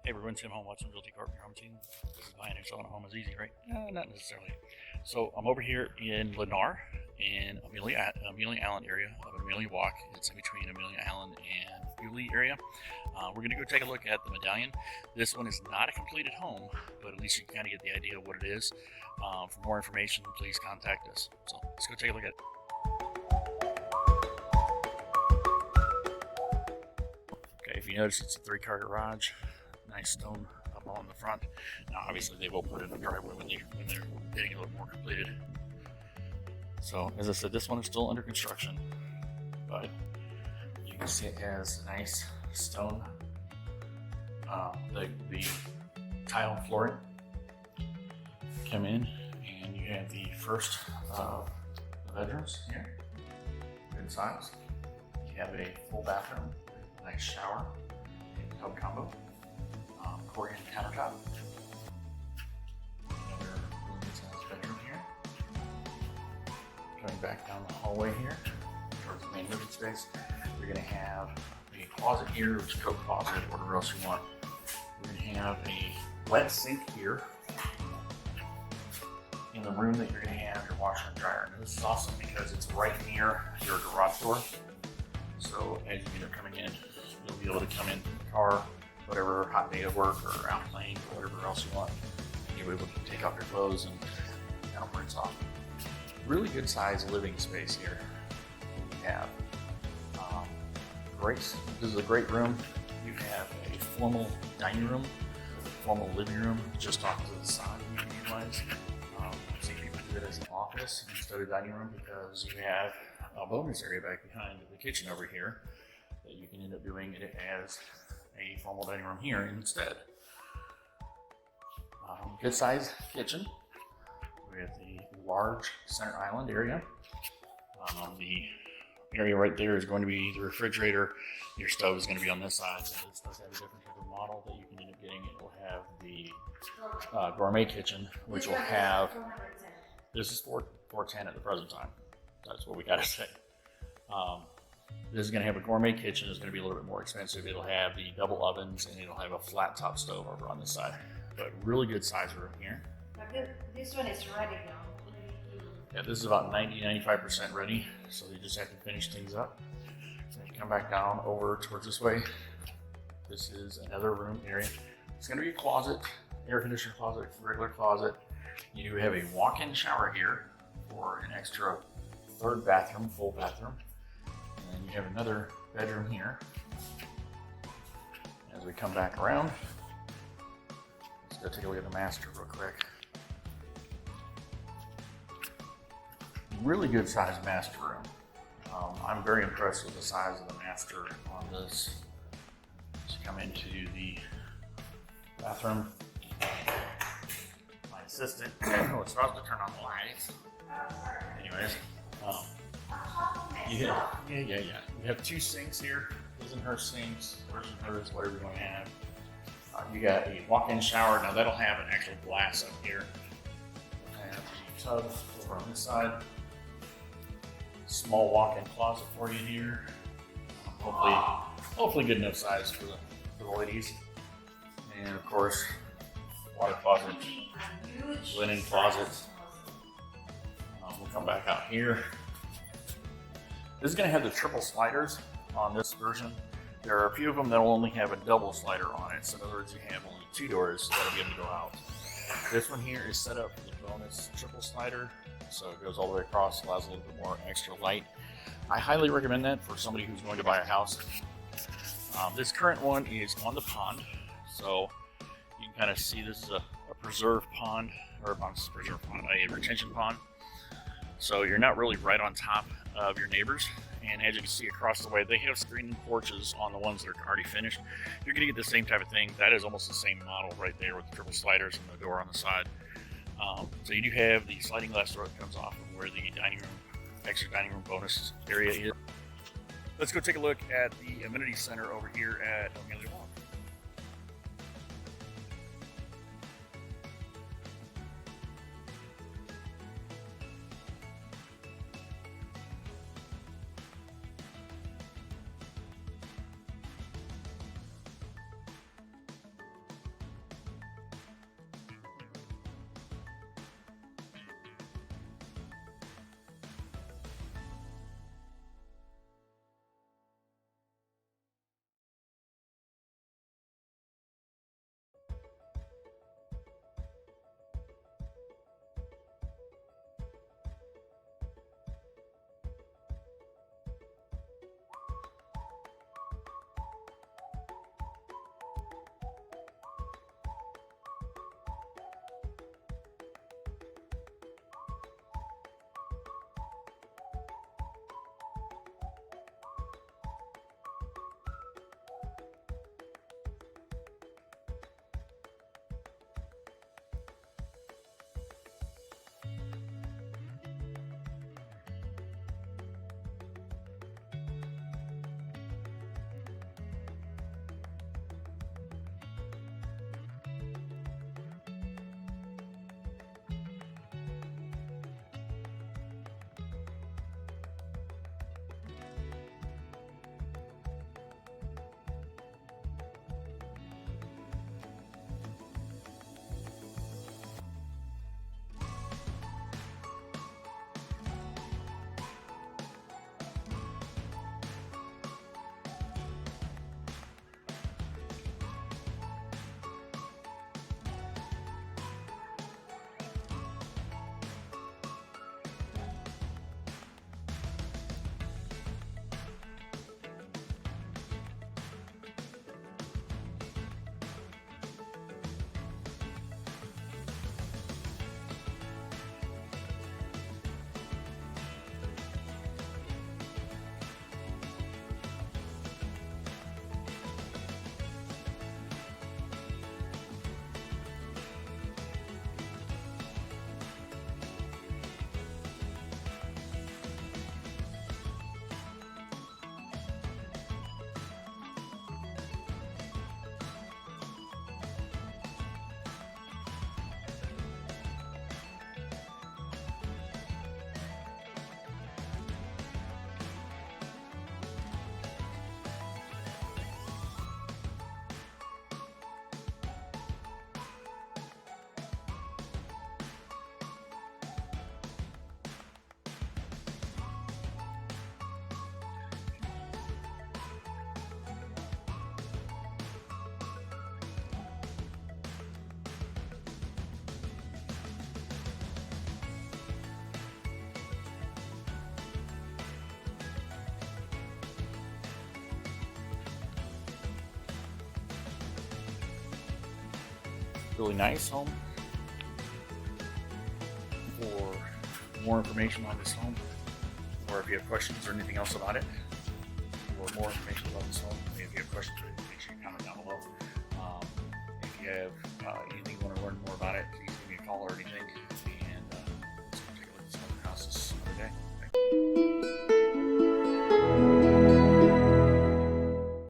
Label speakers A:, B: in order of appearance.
A: Hey everyone, Tim Holm, Watsonrealtycorp, your home team. Buying and selling a home is easy, right? No, not necessarily. So I'm over here in Lennar, in Amelia Island area of Amelia Walk. It's in between Amelia Island and Yulee area. We're going to go take a look at the Medallion. This one is not a completed home, but at least you can kind of get the idea of what it is. For more information, please contact us. So let's go take a look at it. Okay, if you notice, it's a 3-car garage. Nice stone up on the front. Now, obviously, they will put in a driveway when they're getting a little more completed. So, as I said, this one is still under construction, but you can see it has nice stone, the tile flooring. Come in, and you have the first of the bedrooms here. Good size. You have a full bathroom, a nice shower, and tub combo. Corian countertop. Another really good sized bedroom here. Coming back down the hallway here towards the main living space, we're going to have a closet here, which is a coat closet, whatever else you want. We're going to have a wet sink here in the room that you're going to have your washer and dryer. And this is awesome because it's right near your garage door. So as you end up coming in, you'll be able to come in the car, whatever hot day at work or out playing or whatever else you want. You'll be able to take off your clothes and kind of rinse off. Really good sized living space here. You have this is a great room. You have a formal dining room, formal living room just off to the side you can utilize. Some people do it as an office instead of dining room because you have a bonus area back behind the kitchen over here that you can end up doing it as a formal dining room here instead. Good size kitchen with a large center island area. The area right there is going to be the refrigerator. Your stove is going to be on this side. So this does have a different type of model that you can end up getting. It will have the gourmet kitchen, which will have, this is $410 at the present time. That's what we got to say. This is going to have a gourmet kitchen. It's going to be a little bit more expensive. It'll have the double ovens and it'll have a flat top stove over on this side. But really good size room here.
B: But this one is ready now.
A: Yeah, this is about 90-95% ready. So you just have to finish things up. So you come back down over towards this way. This is another room area. It's going to be a closet, air conditioner closet, regular closet. You do have a walk-in shower here for an extra third bathroom, full bathroom. And you have another bedroom here. As we come back around, let's go take a look at the master real quick. Really good sized master room. I'm very impressed with the size of the master on this. Let's come into the bathroom. My assistant was supposed to turn on the lights. Anyways. Yeah. You have 2 sinks here. His and her sinks, hers and hers, whatever you want to have. You got a walk-in shower. Now that'll have an actual glass up here. And a tub over on this side. Small walk-in closet for you here. Hopefully good enough size for the ladies. And of course, water closet, linen closet. We'll come back out here. This is going to have the triple sliders on this version. There are a few of them that will only have a double slider on it. So in other words, you have only 2 doors that'll be able to go out. This one here is set up for the bonus triple slider. So it goes all the way across, allows a little bit more extra light. I highly recommend that for somebody who's going to buy a house. This current one is on the pond. So you can kind of see this is a preserved pond, or a retention pond. So you're not really right on top of your neighbors. And as you can see across the way, they have screened porches on the ones that are already finished. You're going to get the same type of thing. That is almost the same model right there with the triple sliders and the door on the side. So you do have the sliding glass door that comes off of where the extra dining room bonus area is. Let's go take a look at the amenity center over here at Amelia Walk. really nice home. For more information on this home, or if you have questions or anything else about it, or more information about this home, if you have questions, make sure you comment down below. If you have anything you want to learn more about it, please give me a call or anything.